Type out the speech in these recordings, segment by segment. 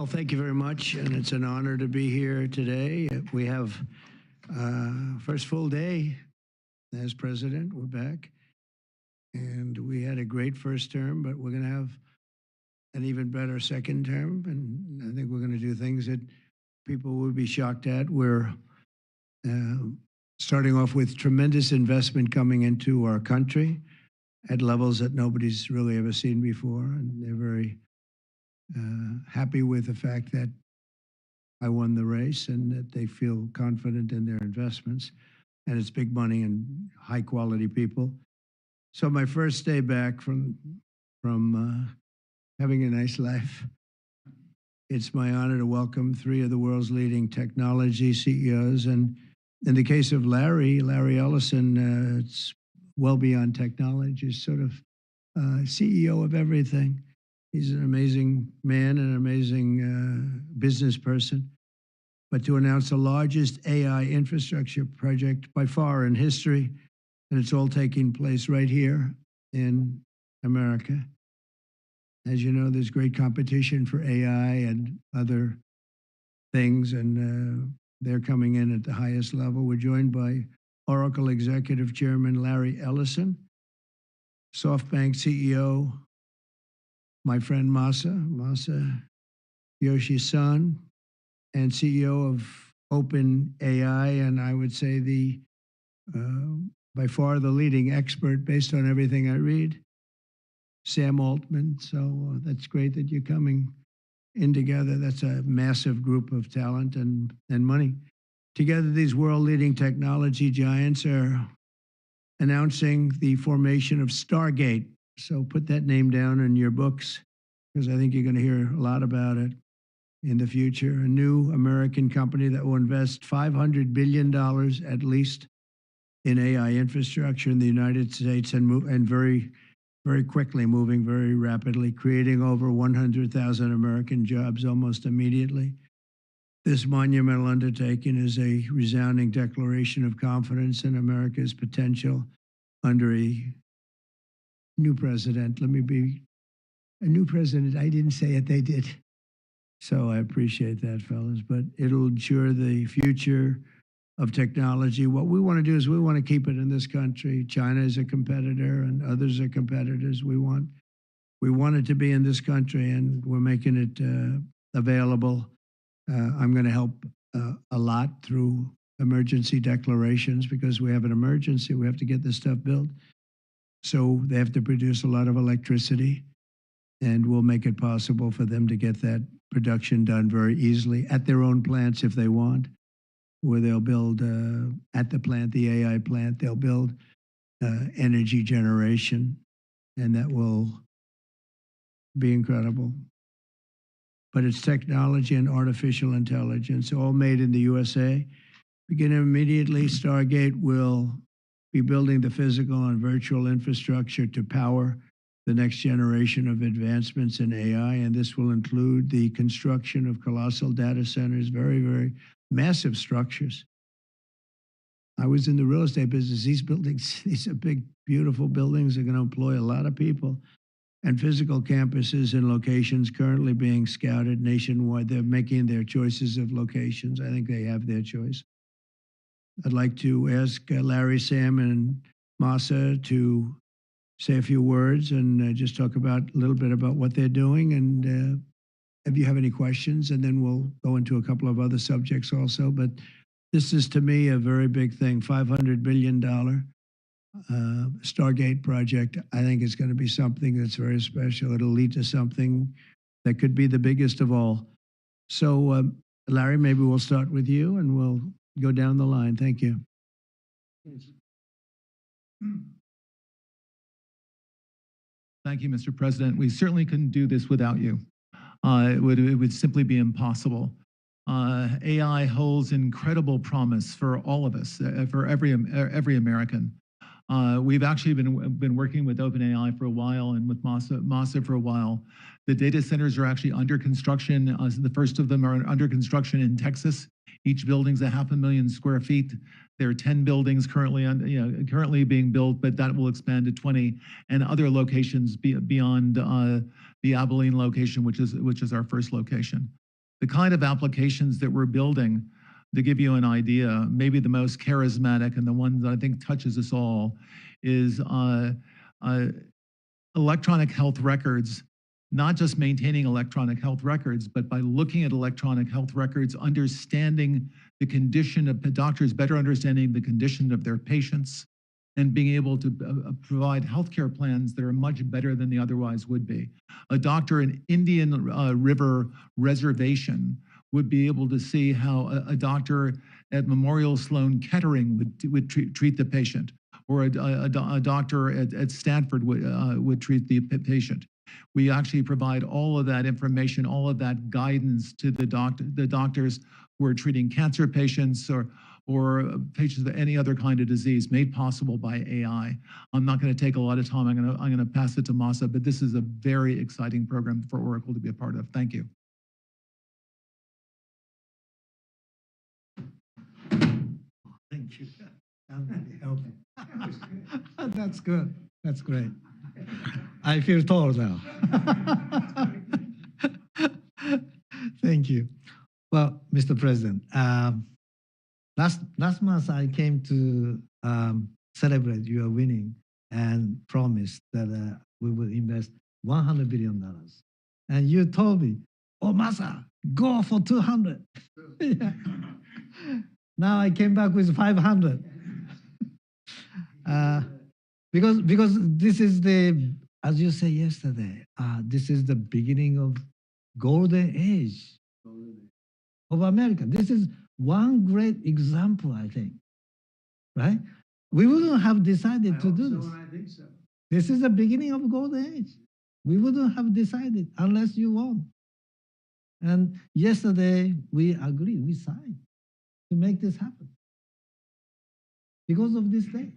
thank you very much, and it's an honor to be here today. We have first full day as president. We're back, and we had a great first term, but we're going to have an even better second term, and I think we're going to do things that people will be shocked at. We're starting off with tremendous investment coming into our country at levels that nobody's really ever seen before, and they're very happy with the fact that I won the race and that they feel confident in their investments. And it's big money and high quality people. So my first day back from having a nice life, it's my honor to welcome three of the world's leading technology CEOs. And in the case of Larry Ellison, it's well beyond technology. He's sort of CEO of everything. He's an amazing man and an amazing business person. But to announce the largest AI infrastructure project by far in history, and it's all taking place right here in America. As you know, there's great competition for AI and other things, and they're coming in at the highest level. We're joined by Oracle Executive Chairman Larry Ellison, SoftBank CEO, my friend Masa Yoshi-san, and CEO of OpenAI, and I would say the by far the leading expert based on everything I read, Sam Altman. So that's great that you're coming in together. That's a massive group of talent and money. Together, these world-leading technology giants are announcing the formation of Stargate. So put that name down in your books, because I think you're going to hear a lot about it in the future. A new American company that will invest $500 billion at least in AI infrastructure in the United States, and very, very quickly, moving very rapidly, creating over 100,000 American jobs almost immediately. This monumental undertaking is a resounding declaration of confidence in America's potential under a new president. Let me be a new president. I didn't say it, they did. So I appreciate that, fellas. But it'll ensure the future of technology. What we want to do is we want to keep it in this country. China is a competitor and others are competitors. We want it to be in this country, and we're making it available. I'm going to help a lot through emergency declarations, because we have an emergency. We have to get this stuff built. So they have to produce a lot of electricity, and we'll make it possible for them to get that production done very easily at their own plants if they want, where they'll build at the plant, the AI plant, they'll build energy generation, and that will be incredible. But it's technology and artificial intelligence, all made in the USA. Beginning immediately, Stargate will be building the physical and virtual infrastructure to power the next generation of advancements in AI, and this will include the construction of colossal data centers, very, very massive structures. I was in the real estate business. These buildings, these are big, beautiful buildings. They're going to employ a lot of people. And physical campuses in locations currently being scouted nationwide. They're making their choices of locations. I think they have their choice. I'd like to ask Larry, Sam, and Masa to say a few words and just talk about a little bit about what they're doing, and if you have any questions, and then we'll go into a couple of other subjects also. But this is, to me, a very big thing. $500 billion Stargate project. I think it's going to be something that's very special. It'll lead to something that could be the biggest of all. So, Larry, maybe we'll start with you, and we'll go down the line. Thank you. Thank you, Mr. President. We certainly couldn't do this without you. It would simply be impossible. AI holds incredible promise for all of us, for every American. We've actually been working with OpenAI for a while, and with Masa for a while. The data centers are actually under construction. The first of them are under construction in Texas. Each building's 500,000 square feet. There are 10 buildings currently being built, but that will expand to 20, and other locations beyond the Abilene location, which is our first location. The kind of applications that we're building, to give you an idea, maybe the most charismatic and the one that I think touches us all is electronic health records, not just maintaining electronic health records, but by looking at electronic health records, understanding the condition of doctors, better understanding the condition of their patients, and being able to provide healthcare plans that are much better than they otherwise would be. A doctor in Indian River Reservation would be able to see how a doctor at Memorial Sloan Kettering would treat the patient, or a doctor at Stanford would treat the patient. We actually provide all of that information, all of that guidance to the doctors who are treating cancer patients or patients with any other kind of disease, made possible by AI. I'm not going to take a lot of time. I'm going to pass it to Masa, but this is a very exciting program for Oracle to be a part of. Thank you. Thank you. That really helped. That's good. That's great. I feel tall now. Thank you. Well, Mr. President, last month I came to celebrate your winning and promised that we will invest $100 billion. And you told me, oh, Masa, go for 200. Yeah. Now I came back with 500. Because this is the, as you said yesterday, this is the beginning of golden age of America. This is one great example, I think, right? We wouldn't have decided to do this. I think so. This is the beginning of golden age. We wouldn't have decided unless you won. And yesterday we agreed, we signed to make this happen because of this day.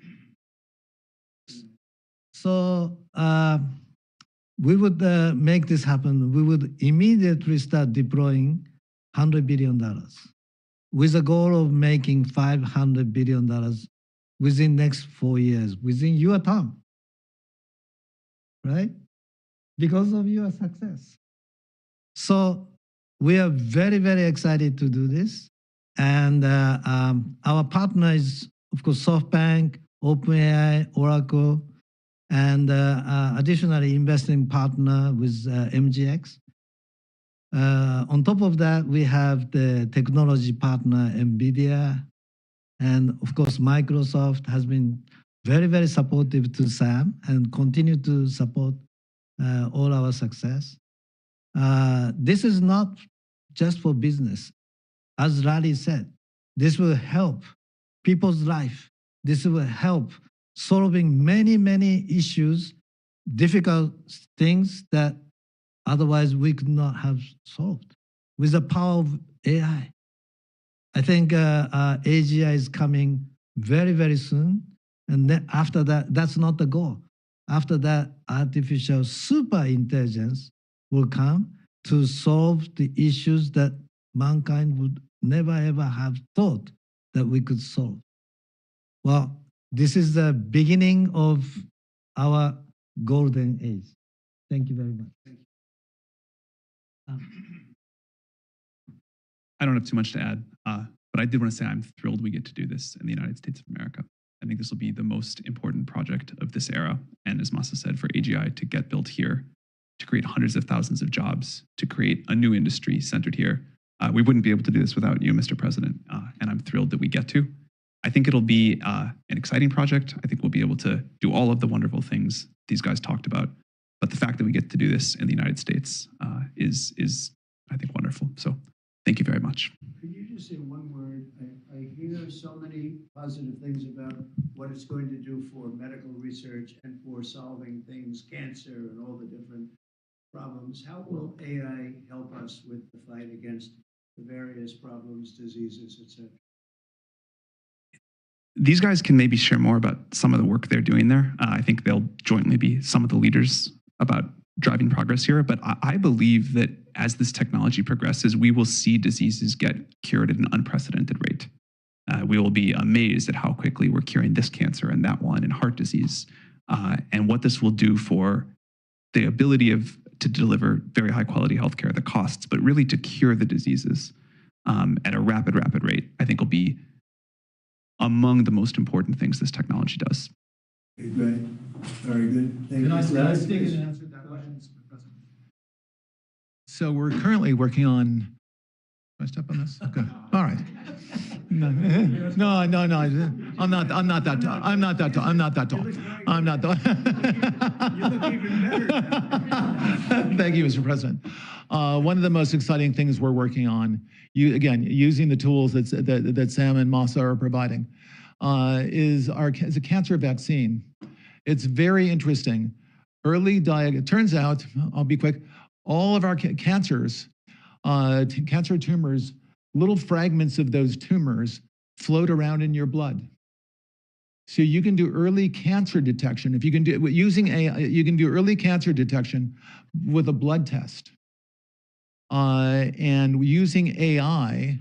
So we would make this happen. We would immediately start deploying $100 billion with a goal of making $500 billion within next 4 years, within your term, right? Because of your success. So we are very, very excited to do this. And our partner is, of course, SoftBank, OpenAI, Oracle, and additionally investing partner with MGX. On top of that, we have the technology partner, NVIDIA, and of course, Microsoft has been very, very supportive to SAM and continue to support all our success. This is not just for business. As Larry said, this will help people's life. This will help solving many, many issues, difficult things that otherwise we could not have solved with the power of AI. I think AGI is coming very, very soon. And then after that, that's not the goal. After that, artificial super intelligence will come to solve the issues that mankind would never, ever have thought that we could solve. Well, this is the beginning of our golden age. Thank you very much. Thank you. I don't have too much to add, but I did want to say I'm thrilled we get to do this in the United States of America. I think this will be the most important project of this era. And as Masa said, for AGI to get built here, to create hundreds of thousands of jobs, to create a new industry centered here. We wouldn't be able to do this without you, Mr. President, and I'm thrilled that we get to. I think it'll be an exciting project. I think we'll be able to do all of the wonderful things these guys talked about. But the fact that we get to do this in the United States is, I think, wonderful. So thank you very much. Could you just say one word? I hear so many positive things about what it's going to do for medical research and for solving things, cancer and all the different problems. How will AI help us with the fight against the various problems, diseases, etc.? These guys can maybe share more about some of the work they're doing there. I think they'll jointly be some of the leaders about driving progress here. But I believe that as this technology progresses, we will see diseases get cured at an unprecedented rate. We will be amazed at how quickly we're curing this cancer and that one and heart disease. And what this will do for the ability of to deliver very high quality healthcare, the costs, but really to cure the diseases at a rapid rate, I think will be among the most important things this technology does. Okay, great. Very good. Thank Can I you. speak and answer that question, Mr. President? So we're currently working on. Do I step on this? Okay. All right. No. I'm not that tall. I'm not that tall. You look even better. Thank you, Mr. President. One of the most exciting things we're working on, using the tools that Sam and Masa are providing, is a cancer vaccine. It's very interesting. It turns out, I'll be quick, all of our cancers, cancer tumors, little fragments of those tumors float around in your blood. So you can do early cancer detection. If you can do using AI, you can do early cancer detection with a blood test. And using AI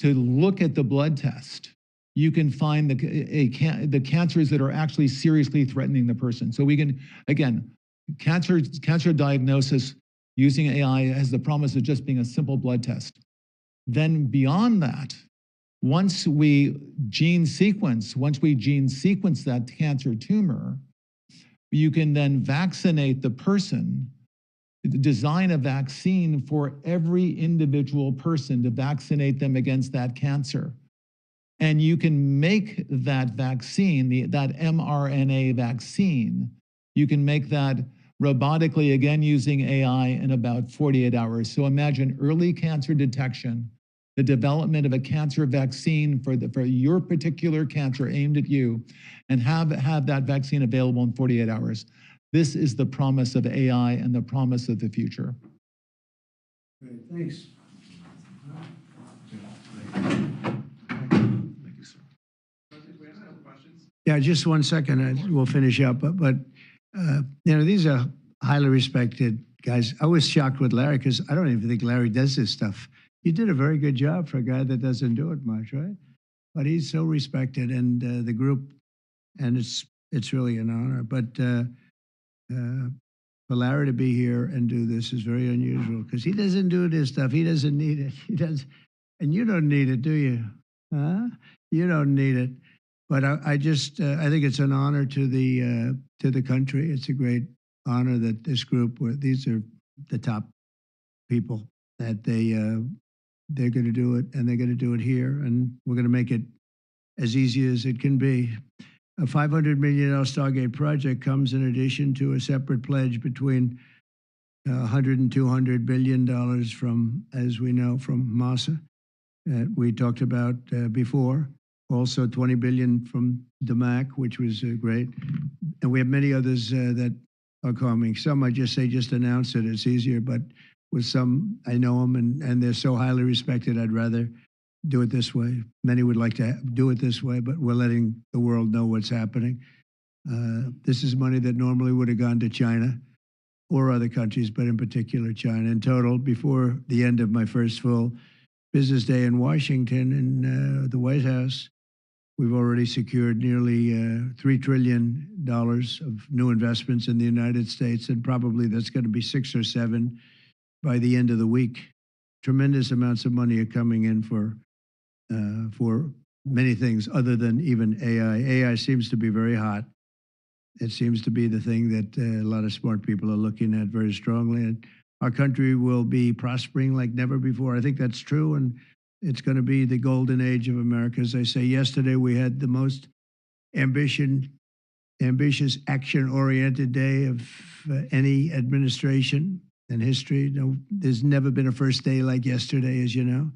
to look at the blood test, you can find the cancers that are actually seriously threatening the person. So we can, again, cancer diagnosis using AI has the promise of just being a simple blood test. Then beyond that, once we gene sequence that cancer tumor, you can then vaccinate the person, design a vaccine for every individual person to vaccinate them against that cancer. And you can make that vaccine, that mRNA vaccine, you can make that robotically, again, using AI in about 48 hours. So imagine early cancer detection, the development of a cancer vaccine for your particular cancer aimed at you, and have that vaccine available in 48 hours. This is the promise of AI and the promise of the future. Great, thanks. Thank you, sir. Yeah, just 1 second, we'll finish up. But these are highly respected guys. I was shocked with Larry because I don't even think Larry does this stuff. You did a very good job for a guy that doesn't do it much, right? But he's so respected, and the group, and it's really an honor. But for Larry to be here and do this is very unusual because he doesn't do this stuff. He doesn't need it. He does, and you don't need it, do you? Huh? You don't need it. But I think it's an honor to the country. It's a great honor that this group, these are the top people, that they're going to do it, and they're going to do it here, and we're going to make it as easy as it can be. A $500 million Stargate project comes in addition to a separate pledge between $100 and $200 billion from, as we know, from Masa that we talked about before. Also $20 billion from DMAC, which was great. And we have many others that are coming. Some I just announce it. It's easier, but with some, I know them and they're so highly respected, I'd rather do it this way. Many would like to do it this way, but we're letting the world know what's happening. This is money that normally would have gone to China or other countries, but in particular China. In total, before the end of my first full business day in Washington in the White House, we've already secured nearly $3 trillion of new investments in the United States, and probably that's going to be 6 or 7 by the end of the week. Tremendous amounts of money are coming in for many things other than even AI. AI seems to be very hot. It seems to be the thing that a lot of smart people are looking at very strongly. And our country will be prospering like never before. I think that's true, and it's going to be the golden age of America. As I say, yesterday we had the most ambitious, action-oriented day of any administration in history. No, there's never been a first day like yesterday, as you know.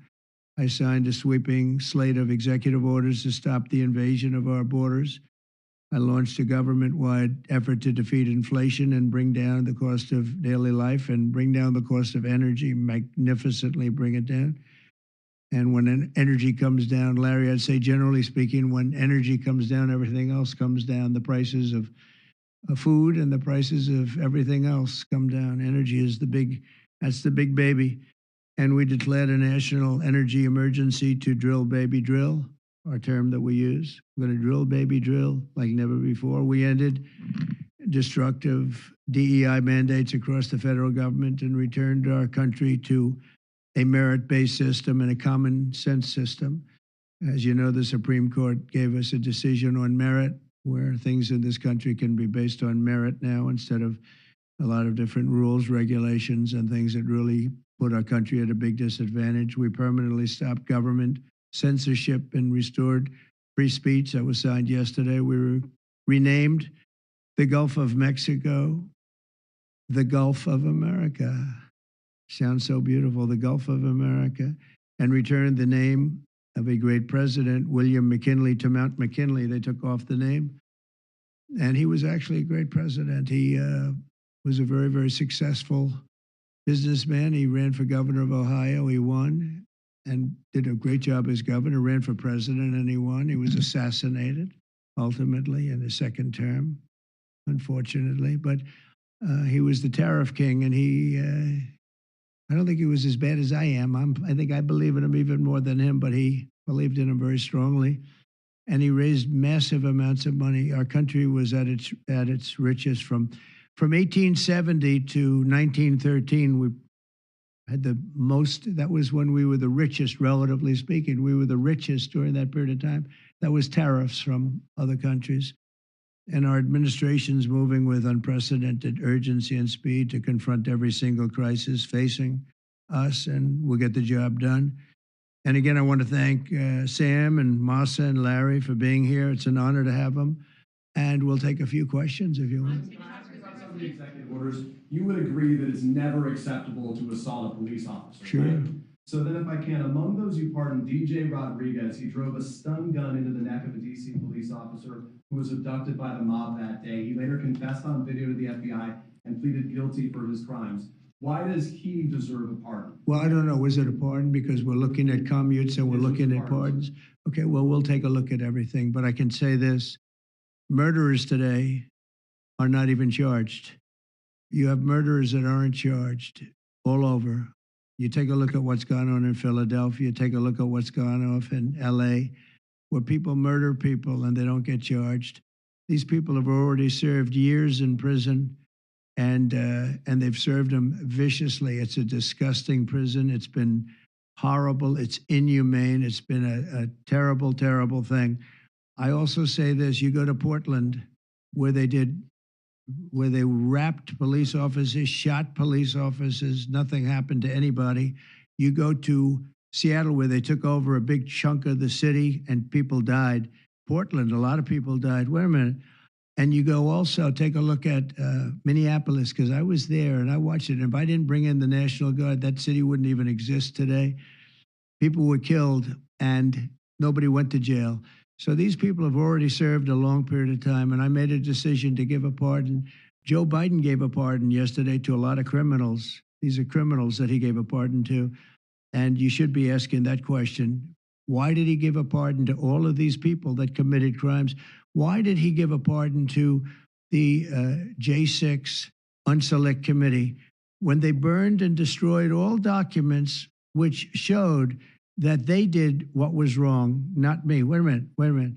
I signed a sweeping slate of executive orders to stop the invasion of our borders. I launched a government-wide effort to defeat inflation and bring down the cost of daily life and bring down the cost of energy, magnificently bring it down. And when energy comes down, Larry, I'd say generally speaking, when energy comes down, everything else comes down. The prices of food and the prices of everything else come down. Energy is that's the big baby. And we declared a national energy emergency to drill, baby, drill, our term that we use. We're going to drill, baby, drill like never before. We ended destructive DEI mandates across the federal government and returned our country to a merit-based system and a common sense system. As you know, the Supreme Court gave us a decision on merit, where things in this country can be based on merit now instead of a lot of different rules, regulations, and things that really put our country at a big disadvantage. We permanently stopped government censorship and restored free speech. That was signed yesterday. We renamed the Gulf of Mexico the Gulf of America. Sounds so beautiful, the Gulf of America, and returned the name of a great president, William McKinley, to Mount McKinley. They took off the name. And he was actually a great president. He was a very, very successful businessman. He ran for governor of Ohio. He won and did a great job as governor, ran for president, and he won. He was assassinated, ultimately, in his second term, unfortunately. But he was the tariff king, and I don't think he was as bad as I am. I think I believe in him even more than him, but he believed in him very strongly. And he raised massive amounts of money. Our country was at its richest from 1870 to 1913. We had the most. That was when we were the richest, relatively speaking. We were the richest during that period of time. That was tariffs from other countries. And our administration's moving with unprecedented urgency and speed to confront every single crisis facing us, and we'll get the job done. And again, I want to thank Sam and Masa and Larry for being here. It's an honor to have them. And we'll take a few questions if you want. Some of the executive orders, you would agree that it's never acceptable to assault a police officer. Sure. Right? So then if I can, among those you pardoned, DJ Rodriguez, he drove a stun gun into the neck of a DC police officer who was abducted by the mob that day. He later confessed on video to the FBI and pleaded guilty for his crimes. Why does he deserve a pardon? Well, I don't know. Was it a pardon? Because we're looking at commutes and we're looking at pardons. Okay, well, we'll take a look at everything. But I can say this. Murderers today are not even charged. You have murderers that aren't charged all over. You take a look at what's gone on in Philadelphia, take a look at what's gone on in LA, where people murder people and they don't get charged. These people have already served years in prison, and they've served them viciously. It's a disgusting prison. It's been horrible. It's inhumane. It's been a terrible, terrible thing. I also say this, you go to Portland, where they wrapped police officers, shot police officers, nothing happened to anybody. You go to Seattle, where they took over a big chunk of the city and people died. Portland, a lot of people died. Wait a minute. And you go also, take a look at Minneapolis, because I was there and I watched it. And if I didn't bring in the National Guard, that city wouldn't even exist today. People were killed and nobody went to jail. So these people have already served a long period of time, and I made a decision to give a pardon. Joe Biden gave a pardon yesterday to a lot of criminals. These are criminals that he gave a pardon to. And you should be asking that question. Why did he give a pardon to all of these people that committed crimes? Why did he give a pardon to the J6 Unselect Committee when they burned and destroyed all documents which showed that they did what was wrong, not me? Wait a minute.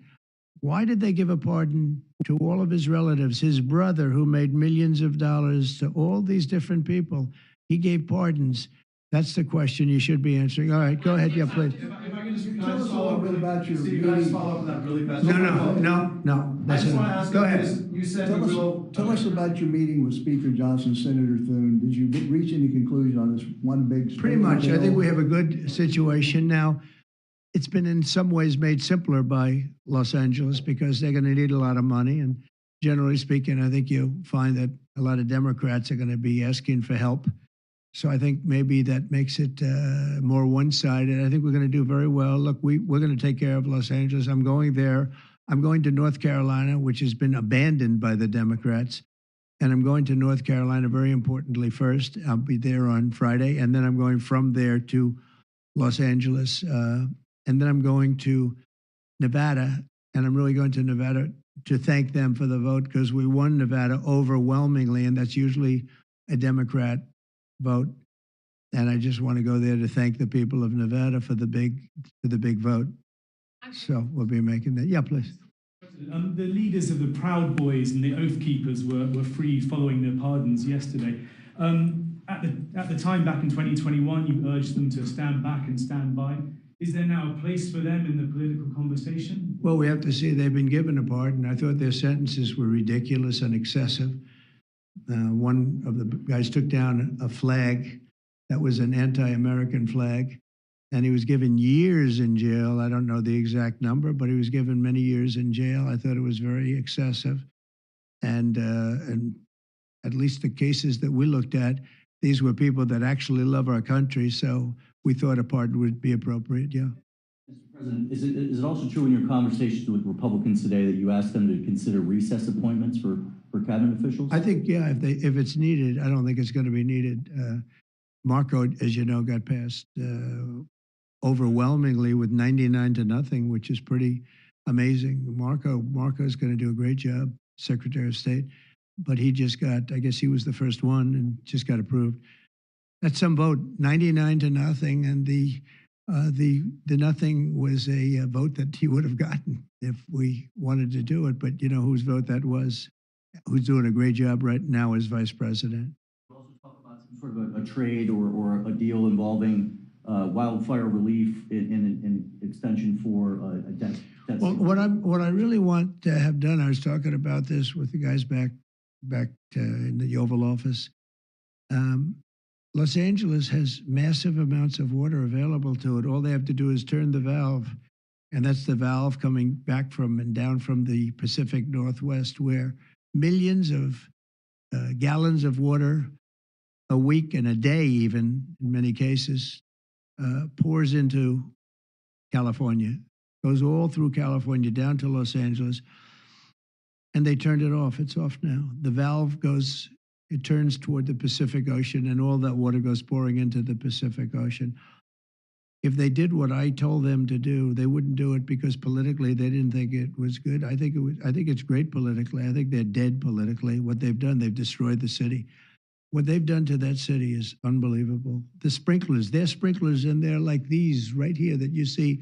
Why did they give a pardon to all of his relatives? His brother, who made millions of dollars, to all these different people, he gave pardons. That's the question you should be answering. All right, go ahead. Yeah, please. If I can just Tell us a little bit about your Steve, can I just meeting. follow up on that really fast? No. I just want to ask Go you, ahead. because you said you will. Tell us about your meeting with Speaker Johnson, Senator Thune. Did you reach any conclusion on this one big? Pretty much. I think we have a good situation now. It's been in some ways made simpler by Los Angeles because they're going to need a lot of money. And generally speaking, I think you'll find that a lot of Democrats are going to be asking for help. So I think maybe that makes it more one-sided. I think we're going to do very well. Look, we're going to take care of Los Angeles. I'm going there. I'm going to North Carolina, which has been abandoned by the Democrats. And I'm going to North Carolina, very importantly, first. I'll be there on Friday. And then I'm going from there to Los Angeles. And then I'm going to Nevada. And I'm really going to Nevada to thank them for the vote, because we won Nevada overwhelmingly. And that's usually a Democrat vote. And I just want to go there to thank the people of Nevada for the big vote. So we'll be making that. Yeah, please. The leaders of the Proud Boys and the Oath Keepers were free following their pardons yesterday. At the time, back in 2021, you urged them to stand back and stand by. Is there now a place for them in the political conversation? Well, we have to see they've been given a pardon. I thought their sentences were ridiculous and excessive. One of the guys took down a flag that was an anti-American flag, and he was given years in jail. I don't know the exact number, but he was given many years in jail. I thought it was very excessive. And at least the cases that we looked at, these were people that actually love our country, so we thought a pardon would be appropriate, yeah. Mr. President, is it also true in your conversations with Republicans today that you asked them to consider recess appointments for cabinet officials? I think, yeah, if it's needed. I don't think it's going to be needed. Marco, as you know, got passed overwhelmingly with 99-0, which is pretty amazing. Marco's going to do a great job, Secretary of State, but he just got, I guess he was the first one and just got approved. That's some vote, 99-0, and the nothing was a vote that he would have gotten if we wanted to do it. But you know whose vote that was? Who's doing a great job right now as vice president. We'll also talk about some sort of a trade or a deal involving wildfire relief in extension for a debt. Well, what I really want to have done, I was talking about this with the guys back in the Oval Office. Los Angeles has massive amounts of water available to it. All they have to do is turn the valve, and that's the valve coming back from and down from the Pacific Northwest, where millions of gallons of water a week and a day, even in many cases, pours into California, goes all through California down to Los Angeles, and they turned it off. It's off now. The valve goes, it turns toward the Pacific Ocean, and all that water goes pouring into the Pacific Ocean. If they did what I told them to do, they wouldn't do it because politically they didn't think it was good. I think it's great politically. I think they're dead politically. What they've done, they've destroyed the city. What they've done to that city is unbelievable. The sprinklers, there's sprinklers in there like these right here that you see.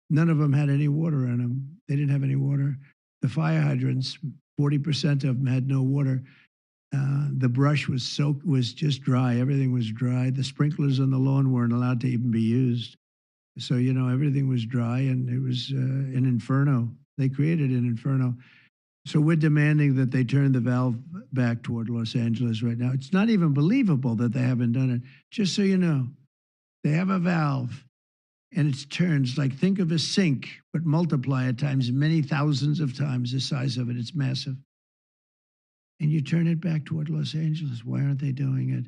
None of them had any water in them. They didn't have any water. The fire hydrants, 40% of them had no water. The brush was just dry. Everything was dry. The sprinklers on the lawn weren't allowed to even be used. So, you know, everything was dry, and it was an inferno. They created an inferno. So we're demanding that they turn the valve back toward Los Angeles right now. It's not even believable that they haven't done it. Just so you know, they have a valve, and it turns like, think of a sink, but multiply it times many thousands of times the size of it. It's massive. And you turn it back toward Los Angeles. Why aren't they doing it?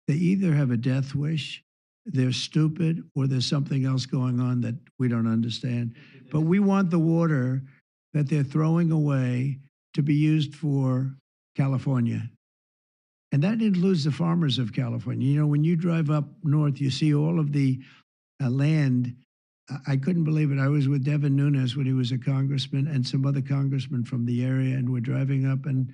They either have a death wish, they're stupid, or there's something else going on that we don't understand. But we want the water that they're throwing away to be used for California. And that includes the farmers of California. You know, when you drive up north, you see all of the land. I couldn't believe it. I was with Devin Nunes when he was a congressman and some other congressmen from the area, and we're driving up and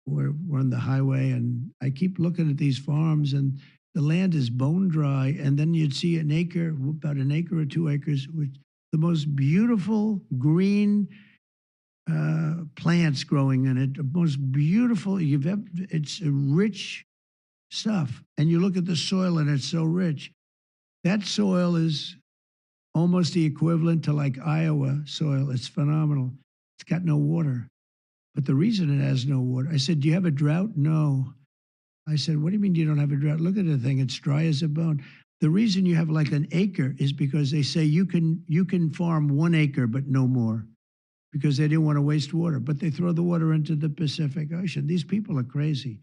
we're on the highway, and I keep looking at these farms, and the land is bone dry, and then you'd see an acre, about an acre or 2 acres, with the most beautiful green plants growing in it, the most beautiful you've ever, it's rich stuff. And you look at the soil, and it's so rich. That soil is almost the equivalent to like Iowa soil. It's phenomenal. It's got no water. But the reason it has no water, I said, do you have a drought? No. I said, what do you mean you don't have a drought? Look at the thing. It's dry as a bone. The reason you have like an acre is because they say you can farm 1 acre, but no more, because they didn't want to waste water. But they throw the water into the Pacific Ocean. These people are crazy.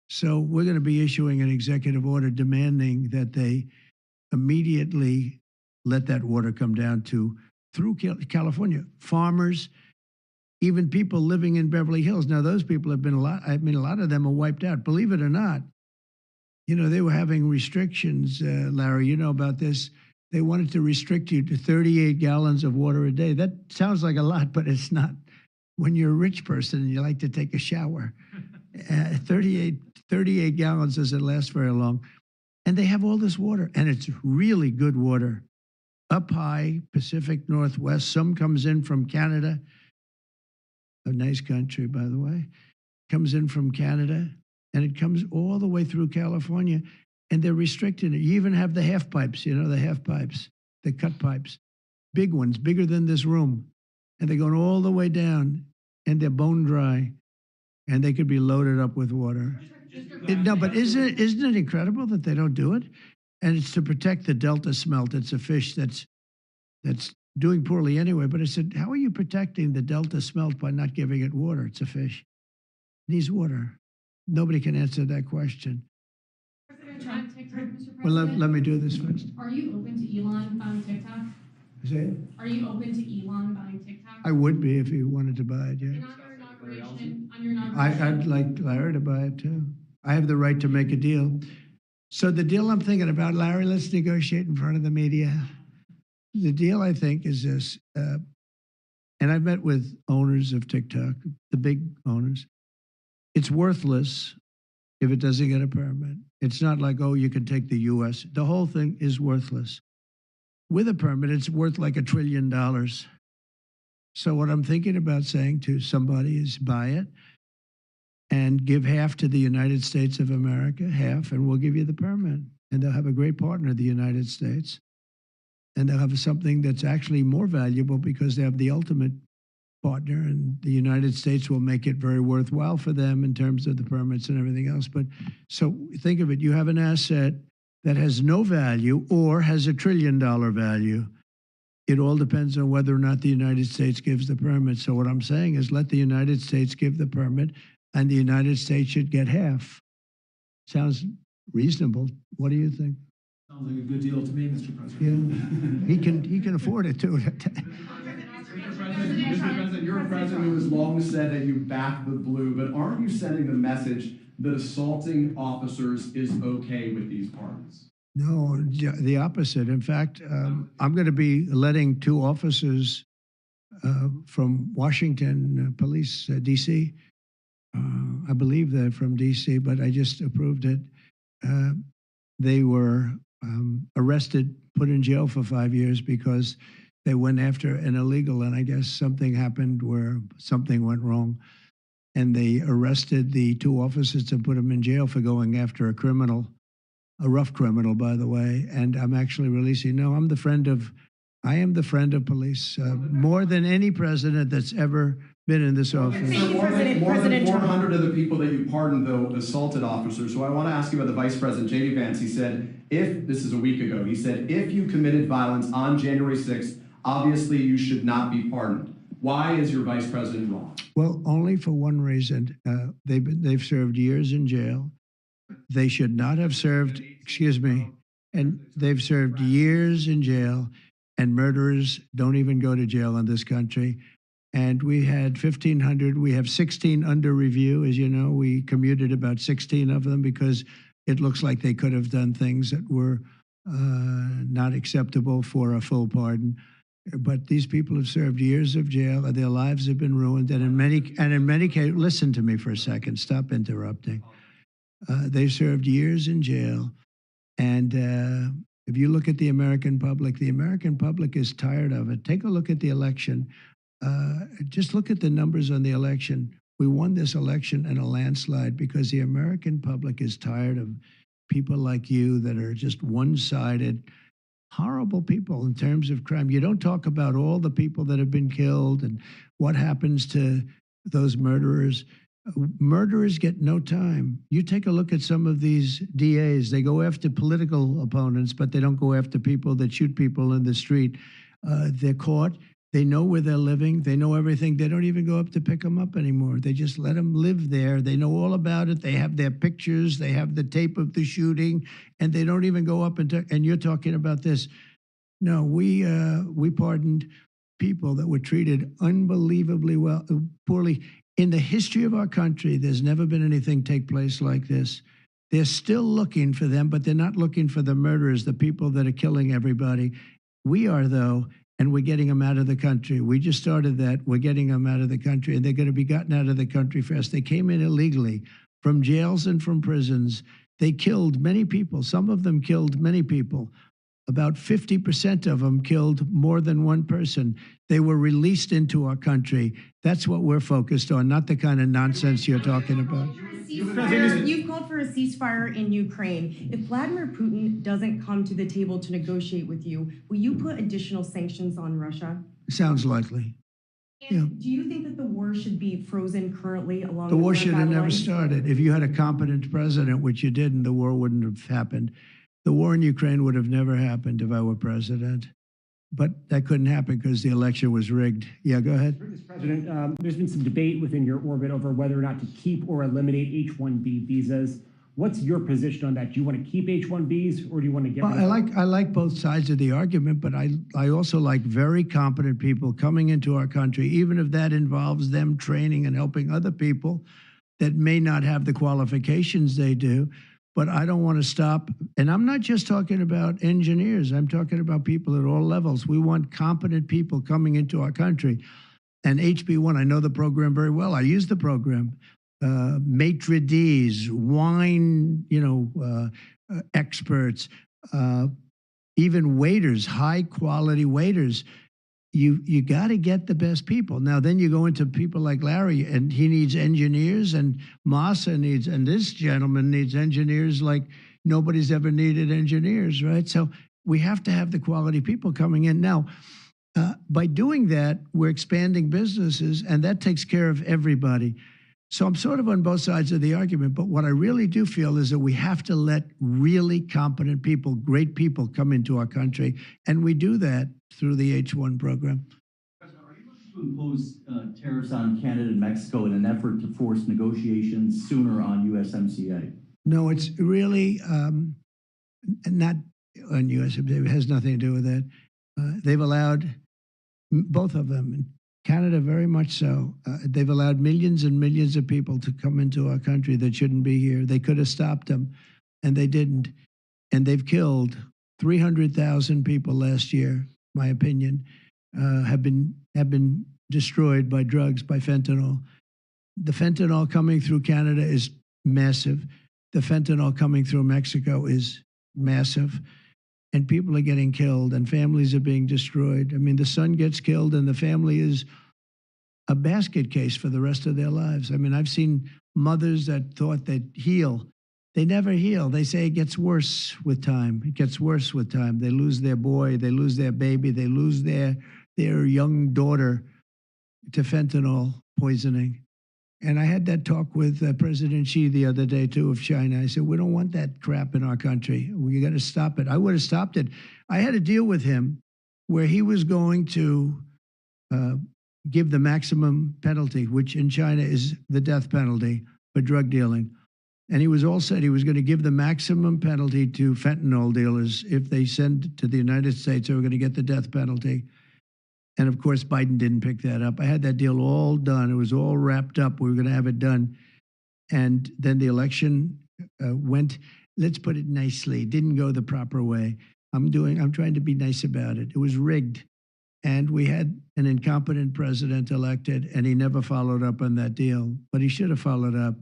So we're going to be issuing an executive order demanding that they immediately let that water come down through California. Farmers, even people living in Beverly Hills. Now, those people have been a lot of them are wiped out. Believe it or not, you know, they were having restrictions, Larry, you know about this. They wanted to restrict you to 38 gallons of water a day. That sounds like a lot, but it's not. When you're a rich person and you like to take a shower, 38 gallons doesn't last very long. And they have all this water, and it's really good water. Up high, Pacific Northwest, some comes in from Canada. a nice country, by the way, comes in from Canada, and it comes all the way through California, and they're restricting it. You even have the half pipes, you know, the half pipes, the cut pipes, big ones, bigger than this room, and they're going all the way down, and they're bone dry, and they could be loaded up with water. No, but isn't it incredible that they don't do it? And it's to protect the Delta smelt. It's a fish that's doing poorly anyway. But I said, how are you protecting the Delta smelt by not giving it water? It's a fish. It needs water. Nobody can answer that question. President Trump, TikTok, Mr. President. Well, let me do this first. Are you open to Elon buying TikTok? Say it? Are you open to Elon buying TikTok? I would be if he wanted to buy it, yeah. And on your inauguration, I'd like Larry to buy it too. I have the right to make a deal. So the deal I'm thinking about, Larry, let's negotiate in front of the media. The deal, I think, is this, and I've met with owners of TikTok, the big owners. It's worthless if it doesn't get a permit. It's not like, oh, you can take the U.S. The whole thing is worthless. With a permit, it's worth like $1 trillion. So what I'm thinking about saying to somebody is buy it and give half to the United States of America, half, and we'll give you the permit. And they'll have a great partner, the United States. And they'll have something that's actually more valuable because they have the ultimate partner, and the United States will make it very worthwhile for them in terms of the permits and everything else. But so think of it, you have an asset that has no value or has $1 trillion value. It all depends on whether or not the United States gives the permit. So what I'm saying is let the United States give the permit, and the United States should get half. Sounds reasonable. What do you think? Sounds like a good deal to me, Mr. President. Yeah, he can afford it too. Mr. President, you're a president who has long said that you back the blue, but aren't you sending the message that assaulting officers is okay with these pardons? No, the opposite. In fact, I'm going to be letting 2 officers from Washington Police, D.C. I believe they're from D.C., but I just approved it. They were arrested, put in jail for 5 years because they went after an illegal, and I guess something happened where something went wrong. And they arrested the 2 officers and put them in jail for going after a criminal, a rough criminal, by the way. And I'm actually releasing. No, I am the friend of police, more than any president that's ever been in this office. So more than 400 of the people that you pardoned, though, assaulted officers. So I want to ask you about the Vice President, J.D. Vance. He said, this is a week ago, he said, if you committed violence on January 6th, obviously you should not be pardoned. Why is your Vice President wrong? Well, only for one reason. They've served years in jail. They should not have served, and they've served years in jail, and murderers don't even go to jail in this country. And we had 1,500. We have 16 under review. As you know, we commuted about 16 of them because it looks like they could have done things that were not acceptable for a full pardon. But these people have served years of jail, and their lives have been ruined. And in many cases, listen to me for a second. Stop interrupting. They've served years in jail, and if you look at the American public is tired of it. Take a look at the election. Just look at the numbers on the election. We won this election in a landslide because the American public is tired of people like you that are just one-sided, horrible people in terms of crime. You don't talk about all the people that have been killed and what happens to those murderers. Murderers get no time. You take a look at some of these DAs. They go after political opponents, but they don't go after people that shoot people in the street. They're caught. They know where they're living. They know everything. They don't even go up to pick them up anymore. They just let them live there. They know all about it. They have their pictures. They have the tape of the shooting, and they don't even go up and you're talking about this. No, we pardoned people that were treated unbelievably poorly. In the history of our country, there's never been anything take place like this. They're still looking for them, but they're not looking for the murderers, the people that are killing everybody. We are, though, and we're getting them out of the country. We just started that. We're getting them out of the country, and they're going to be gotten out of the country fast. They came in illegally from jails and from prisons. They killed many people. Some of them killed many people. About 50% of them killed more than one person. They were released into our country. That's what we're focused on, not the kind of nonsense you're talking about. You've called for a ceasefire in Ukraine. If Vladimir Putin doesn't come to the table to negotiate with you, will you put additional sanctions on Russia? Sounds likely. And do you think that the war should be frozen currently along The with war the should have never lines? started. If you had a competent president, which you didn't, the war wouldn't have happened. The war in Ukraine would have never happened if I were president. But that couldn't happen because the election was rigged. Yeah, go ahead. Mr. President, there's been some debate within your orbit over whether or not to keep or eliminate H-1B visas. What's your position on that? Do you want to keep H-1Bs or do you want to get Well, rid of them? I like both sides of the argument, but I also like very competent people coming into our country, even if that involves them training and helping other people that may not have the qualifications they do. But I don't want to stop. And I'm not just talking about engineers. I'm talking about people at all levels. We want competent people coming into our country. And HB1, I know the program very well. I use the program. Maitre d's, wine, experts, even waiters, high quality waiters. You got to get the best people. Now, then you go into people like Larry, and he needs engineers, and Massa needs, and this gentleman needs engineers like nobody's ever needed engineers, right? So we have to have the quality people coming in. Now, by doing that, we're expanding businesses, and that takes care of everybody. So I'm sort of on both sides of the argument, but what I really do feel is that we have to let really competent people, great people come into our country, and we do that through the H-1 program. President, are you looking to impose tariffs on Canada and Mexico in an effort to force negotiations sooner on USMCA? No, it's really not on USMCA. It has nothing to do with that. They've allowed, both of them, Canada very much so, they've allowed millions and millions of people to come into our country that shouldn't be here. They could have stopped them, and they didn't. And they've killed 300,000 people last year, my opinion, have been destroyed by drugs, by fentanyl. The fentanyl coming through Canada is massive. The fentanyl coming through Mexico is massive. And people are getting killed, and families are being destroyed. I mean, the son gets killed, and the family is a basket case for the rest of their lives. I mean, I've seen mothers that thought they'd heal. They never heal. They say it gets worse with time. It gets worse with time. They lose their boy. They lose their baby. They lose their young daughter to fentanyl poisoning. And I had that talk with President Xi the other day, too, of China. I said, we don't want that crap in our country. We got to stop it. I would have stopped it. I had a deal with him where he was going to give the maximum penalty, which in China is the death penalty for drug dealing. And he was all said he was going to give the maximum penalty to fentanyl dealers. If they send to the United States, they were going to get the death penalty. And of course, Biden didn't pick that up. I had that deal all done. It was all wrapped up. We were going to have it done. And then the election went, let's put it nicely, didn't go the proper way. I'm trying to be nice about it. It was rigged. And we had an incompetent president elected, and he never followed up on that deal. But he should have followed up,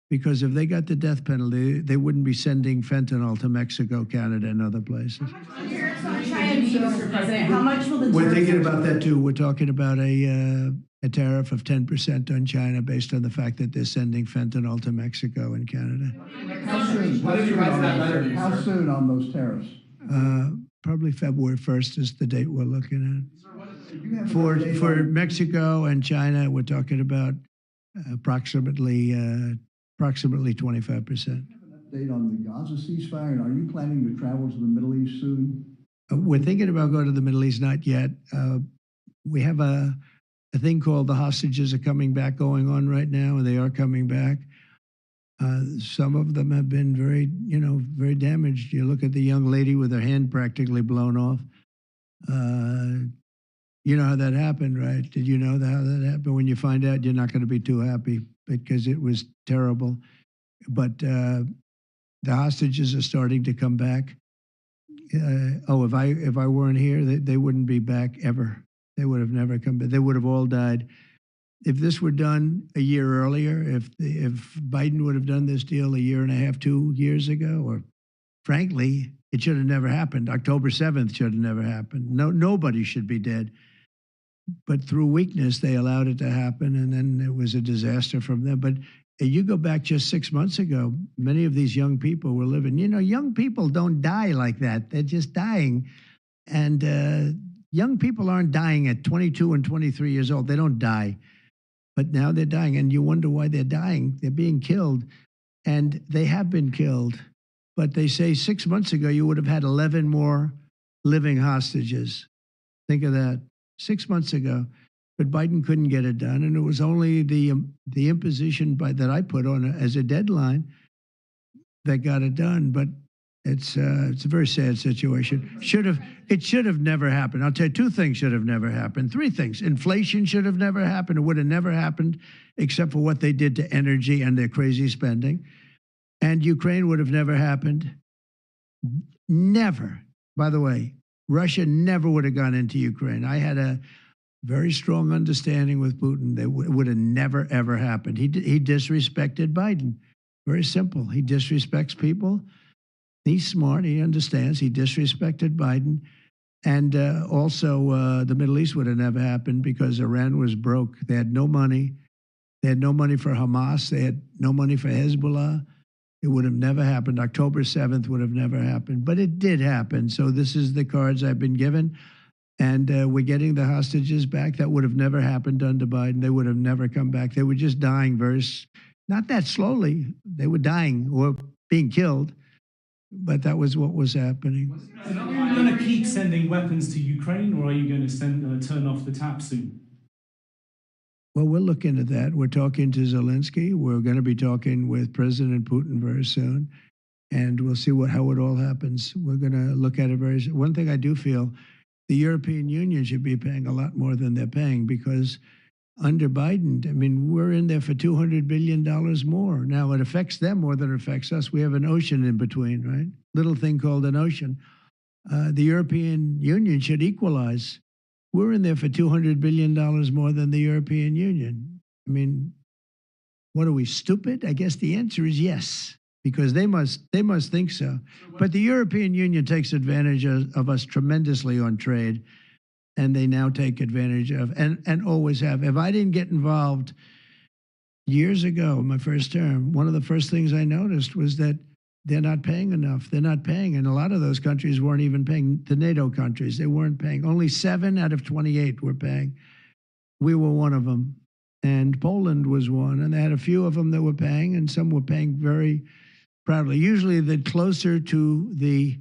because if they got the death penalty, they wouldn't be sending fentanyl to Mexico, Canada, and other places. Mr. President, how much will the We're tariffs- thinking about that too. We're talking about a tariff of 10% on China based on the fact that they're sending fentanyl to Mexico and Canada. How soon on those tariffs? Probably February 1st is the date we're looking Do you have at. an update For on- Mexico and China, we're talking about approximately 25%. Update on the Gaza ceasefire, and are you planning to travel to the Middle East soon? We're thinking about going to the Middle East, not yet. We have a thing called the hostages are coming back going on right now, and they are coming back. Some of them have been very damaged. You look at the young lady with her hand practically blown off. You know how that happened, right? Did you know how that happened? When you find out, you're not going to be too happy because it was terrible. But the hostages are starting to come back. If I weren't here, they wouldn't be back ever. They would have never come back. They would have all died. If this were done a year earlier, if Biden would have done this deal a year and a half, 2 years ago, or frankly, it should have never happened. October 7th should have never happened. Nobody should be dead. but through weakness, they allowed it to happen, and then it was a disaster from them. But you go back just 6 months ago, many of these young people were living, young people don't die like that. They're just dying. And young people aren't dying at 22 and 23 years old. They don't die. But now they're dying, and you wonder why they're dying. They're being killed, and they have been killed. But they say 6 months ago, you would have had 11 more living hostages. Think of that. 6 months ago. But Biden couldn't get it done, and it was only the imposition that I put on as a deadline that got it done. But it's a very sad situation. It should have never happened. I'll tell you, 2 things should have never happened. 3 things. Inflation should have never happened. It would have never happened except for what they did to energy and their crazy spending. And Ukraine would have never happened. Never. By the way, Russia never would have gone into Ukraine. I had a very strong understanding with Putin that it would have never, ever happened. He disrespected Biden. Very simple. He disrespects people. He's smart. He understands. He disrespected Biden. And also, the Middle East would have never happened because Iran was broke. They had no money. They had no money for Hamas. They had no money for Hezbollah. It would have never happened. October 7th would have never happened. But it did happen. So this is the cards I've been given. And we're getting the hostages back. That would have never happened under Biden. They would have never come back. They were just dying not that slowly. They were dying or being killed. But that was what was happening. Are you going to keep sending weapons to Ukraine, or are you going to turn off the tap soon? Well, we're looking at that. We're talking to Zelensky. We're going to be talking with President Putin very soon. And we'll see how it all happens. We're going to look at it very soon. One thing I do feel, the European Union should be paying a lot more than they're paying because under Biden, I mean, we're in there for $200 billion more. Now, it affects them more than it affects us. We have an ocean in between, right? Little thing called an ocean. The European Union should equalize. We're in there for $200 billion more than the European Union. I mean, what are we, stupid? I guess the answer is yes, because they must think so. But the European Union takes advantage of us tremendously on trade. And they now take advantage of, and always have. If I didn't get involved years ago, my first term, one of the first things I noticed was that they're not paying enough. They're not paying. And a lot of those countries weren't even paying. The NATO countries, they weren't paying. Only 7 out of 28 were paying. We were one of them. And Poland was one. And they had a few of them that were paying, and some were paying very proudly. Usually the closer to the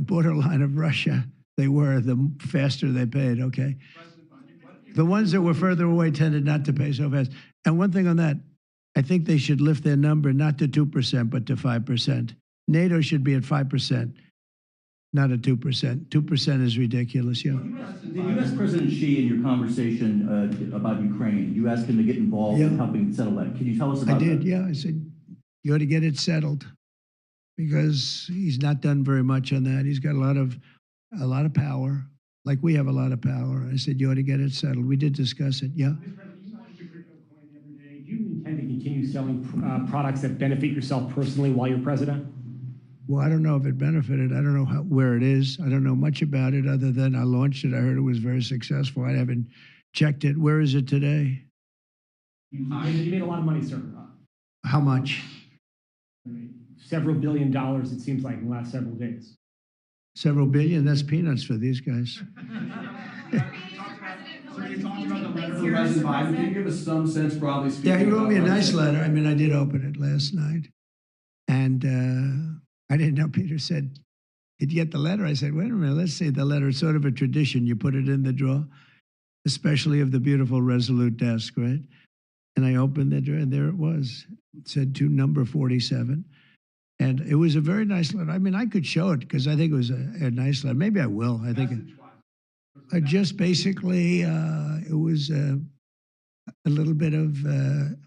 borderline of Russia they were, the faster they paid, okay? The ones that were further away tended not to pay so fast. And one thing on that, I think they should lift their number not to 2%, but to 5%. NATO should be at 5%, not at 2%. 2% is ridiculous, yeah. Did you ask President Xi in your conversation about Ukraine, you asked him to get involved in helping settle that. Can you tell us about that? I did, yeah. I said, you ought to get it settled because he's not done very much on that. He's got a lot of power, like we have a lot of power. I said, you ought to get it settled. We did discuss it, yeah. Do you intend to continue selling products that benefit yourself personally while you're president? Well, I don't know if it benefited. I don't know where it is. I don't know much about it other than I launched it. I heard it was very successful. I haven't checked it. Where is it today? You made a lot of money, sir. How much? Several $1 billion, it seems like, in the last several days. Several billion? That's peanuts for these guys. President Biden, can you give us some sense, broadly speaking? Yeah, he wrote me a nice letter. I mean, I did open it last night. And I didn't know. Peter said, did you get the letter? I said, wait a minute, let's see the letter. It's sort of a tradition. You put it in the drawer, especially of the beautiful Resolute desk, right? And I opened the drawer, and there it was. It said to number 47. And it was a very nice letter. I mean, I could show it because I think it was a nice letter. Maybe I will. I think just basically it was a little bit of an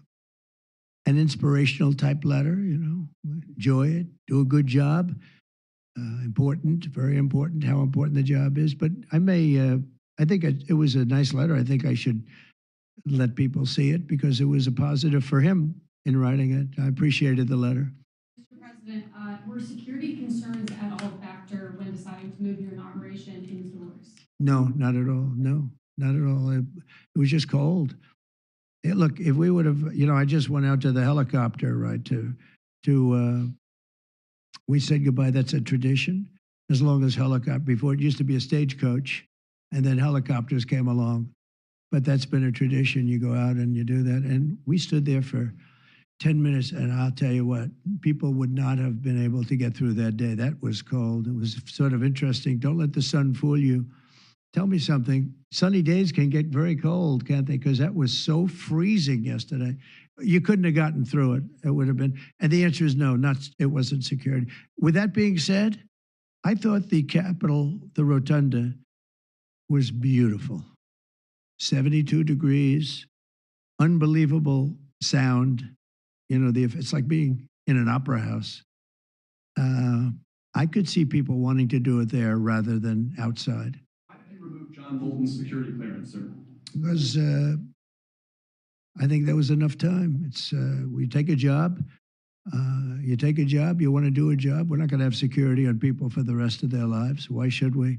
inspirational type letter, you know, enjoy it, do a good job. Important, very important, how important the job is. But I think it was a nice letter. I think I should let people see it because it was a positive for him in writing it. I appreciated the letter. Mr. President, were security concerns at all a factor when deciding to move your inauguration indoors? No, not at all. No, not at all. It was just cold. Look, if we would have, I just went out to the helicopter, right, we said goodbye. That's a tradition. As long as before it used to be a stagecoach, and then helicopters came along. But that's been a tradition. You go out and you do that. And we stood there for 10 minutes, and I'll tell you what, people would not have been able to get through that day. That was cold. It was sort of interesting. Don't let the sun fool you. Tell me something. Sunny days can get very cold, can't they? Because that was so freezing yesterday. You couldn't have gotten through it. It would have been. And the answer is no, it wasn't security. With that being said, I thought the Capitol, the Rotunda, was beautiful. 72 degrees, unbelievable sound. It's like being in an opera house. I could see people wanting to do it there rather than outside. Why did you remove John Bolton's security clearance, sir? Because I think there was enough time. It's we take a job. You take a job. You want to do a job. We're not going to have security on people for the rest of their lives. Why should we?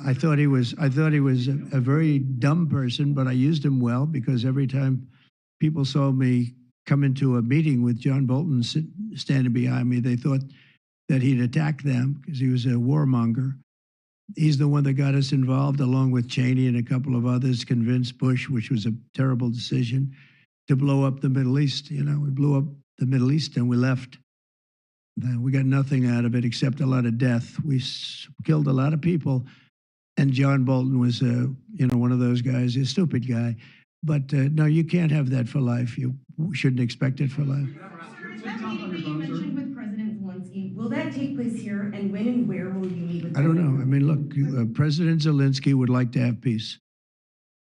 I thought he was a very dumb person, but I used him well because every time people saw me come into a meeting with John Bolton standing behind me, they thought that he'd attack them because he was a warmonger. He's the one that got us involved, along with Cheney and a couple of others, convinced Bush, which was a terrible decision, to blow up the Middle East. We blew up the Middle East and we left. We got nothing out of it except a lot of death. We killed a lot of people. And John Bolton was, one of those guys, a stupid guy. But no, you can't have that for life. You shouldn't expect it for life. You mentioned with President Zelensky. Will that take place here? And when and where will you meet with? I don't know. I mean, look, President Zelensky would like to have peace.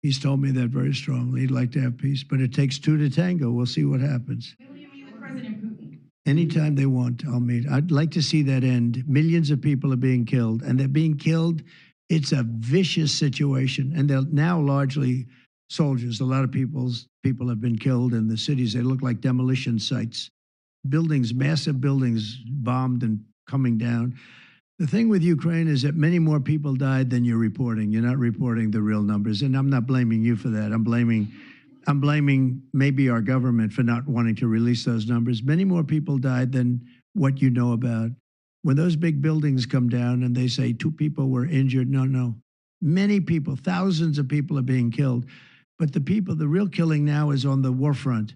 He's told me that very strongly. He'd like to have peace, but it takes two to tango. We'll see what happens. When will you meet with President Putin? Anytime they want, I'll meet. I'd like to see that end. Millions of people are being killed, and they're being killed. It's a vicious situation, and they're now largely soldiers. A lot of people have been killed in the cities. They look like demolition sites. Buildings, massive buildings bombed and coming down. The thing with Ukraine is that many more people died than you're reporting. You're not reporting the real numbers, and I'm not blaming you for that. I'm blaming maybe our government for not wanting to release those numbers. Many more people died than what you know about. When those big buildings come down and they say 2 people were injured, no. Many people, thousands of people are being killed. But the real killing now is on the war front.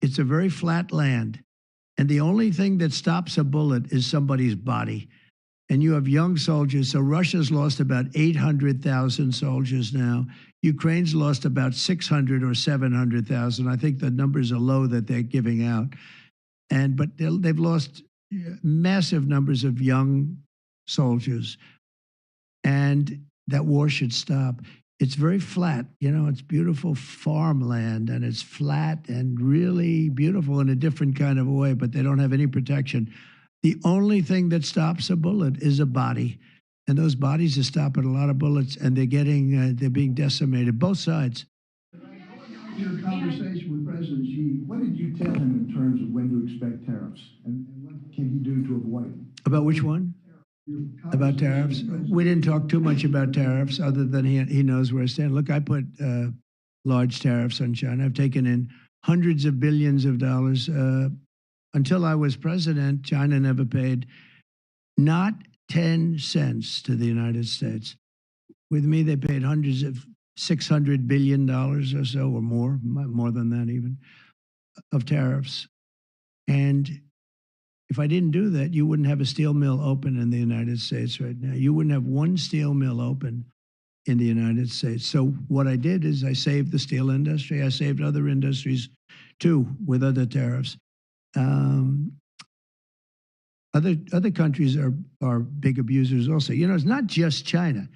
It's a very flat land. And the only thing that stops a bullet is somebody's body. And you have young soldiers. So Russia's lost about 800,000 soldiers now. Ukraine's lost about 600 or 700,000. I think the numbers are low that they're giving out. But they've lost massive numbers of young soldiers. And that war should stop. It's very flat, it's beautiful farmland, and it's flat and really beautiful in a different kind of a way, but they don't have any protection. The only thing that stops a bullet is a body, and those bodies are stopping a lot of bullets, and they're being decimated, both sides. Your conversation with President Xi, what did you tell him in terms of when to expect tariffs, and what can he do to avoid them? About which one? About tariffs? We didn't talk too much about tariffs, other than he knows where I stand. Look, I put large tariffs on China. I've taken in hundreds of billions of dollars. Until I was president, China never paid not 10 cents to the United States. With me, they paid hundreds of $600 billion or so, or more than that even, of tariffs. And if I didn't do that, you wouldn't have a steel mill open in the United States right now. You wouldn't have one steel mill open in the United States. So what I did is I saved the steel industry. I saved other industries too with other tariffs. Other countries are big abusers also. It's not just China.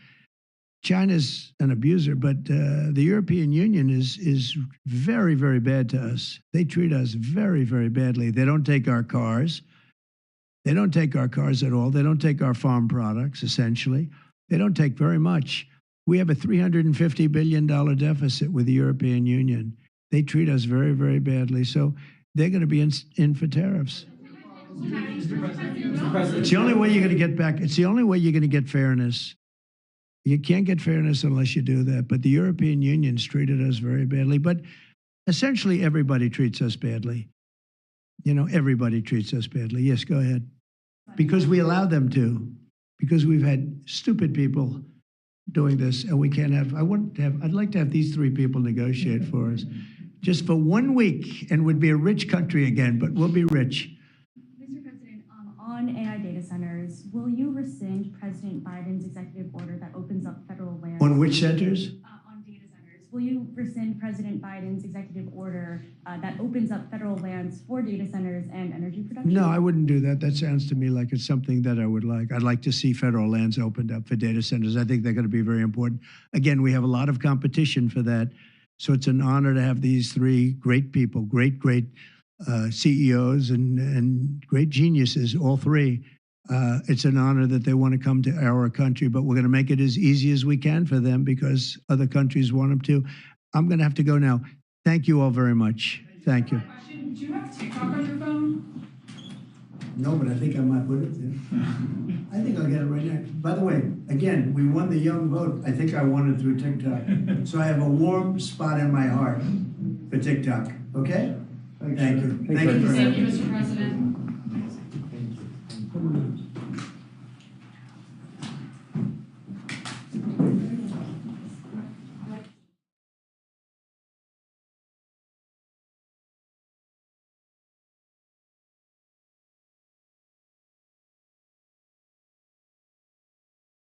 China's an abuser, but the European Union is very, very bad to us. They treat us very, very badly. They don't take our cars. They don't take our cars at all. They don't take our farm products, essentially. They don't take very much. We have a $350 billion deficit with the European Union. They treat us very, very badly. So they're going to be in for tariffs. It's the only way you're going to get back. It's the only way you're going to get fairness. You can't get fairness unless you do that. But the European Union's treated us very badly. But essentially, everybody treats us badly. You know, everybody treats us badly. Yes, go ahead. Because we allow them to. Because we've had stupid people doing this, and we can't have. I'd like to have these three people negotiate for us, just for 1 week, and we'd be a rich country again. But we'll be rich. Mr. President, on AI data centers, will you rescind President Biden's executive order that opens up federal lands? On which centers? On data centers. Will you rescind President Biden's executive order that opens up federal lands for data centers and energy production? No, I wouldn't do that. That sounds to me like it's something that I would like. I'd like to see federal lands opened up for data centers. I think they're going to be very important. Again, we have a lot of competition for that. So it's an honor to have these three great people, great CEOs and great geniuses, all three. It's an honor that they want to come to our country, but we're going to make it as easy as we can for them because other countries want them to. I'm going to have to go now. Thank you all very much. Thank you. Question, do you have TikTok on your phone? No, but I think I might put it there. I think I'll get it right now. By the way, again, we won the young vote. I think I won it through TikTok. So I have a warm spot in my heart for TikTok. Okay? Thank you. Thank you, Mr. President. Thank you.